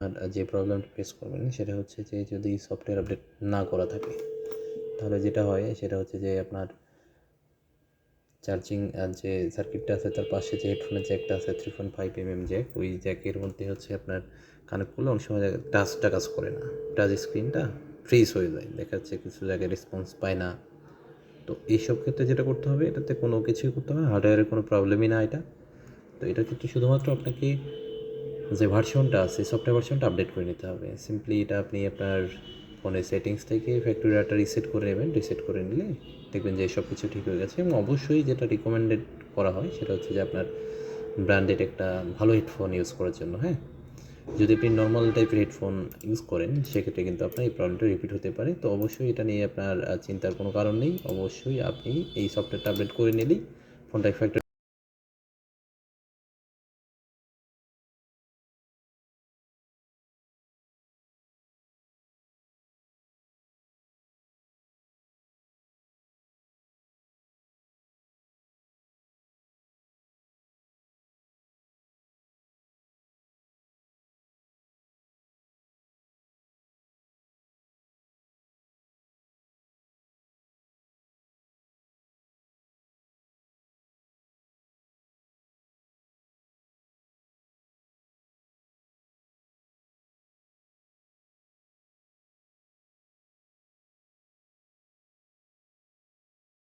আর যে প্রবলেমটা ফেস করবেন সেটা হচ্ছে যে যদি সফটওয়্যার আপডেট না করা থাকে তাহলে যেটা হয় সেটা হচ্ছে যে আপনার চার্জিং যে সার্কিটটা আছে তার পাশে যে হেডফোনের জ্যাকটা আছে 3.5 mm জ্যাক, ওই জ্যাকের মধ্যে হচ্ছে আপনার কানেক্ট করলে অনেক সময় টাচটা কাজ করে না, টাচ স্ক্রিনটা ফ্রিজ হয়ে যায়, দেখা যাচ্ছে কিছু জায়গায় রেসপন্স পায় না। তো এইসব ক্ষেত্রে যেটা করতে হবে, এটাতে কোনো কিছুই করতে হবে না, হার্ডওয়্যারের কোনো প্রবলেমই না এটা। তো এটার ক্ষেত্রে শুধুমাত্র আপনাকে যে ভার্সনটা আছে সফটওয়্যার ভার্সনটা আপডেট করে নিতে হবে। সিম্পলি এটা আপনি আপনার ফোনের সেটিংস থেকে ফ্যাক্টরি ডাটা রিসেট করে নেবেন, রিসেট করে নিলে দেখবেন যে সব কিছু ঠিক হয়ে গেছে। এবং অবশ্যই যেটা রিকমেন্ডেড করা হয় সেটা হচ্ছে যে আপনার ব্র্যান্ডেড একটা ভালো হেডফোন ইউজ করার জন্য। হ্যাঁ, যদি আপনি নর্মাল টাইপের হেডফোন ইউজ করেন সেক্ষেত্রে কিন্তু আপনার এই প্রবলেমটা রিপিট হতে পারে। তো অবশ্যই এটা নিয়ে আপনার চিন্তার কোনো কারণ নেই, অবশ্যই আপনি এই সফটওয়্যারটা আপডেট করে নিলেই ফোনটা ফ্যাক্টরি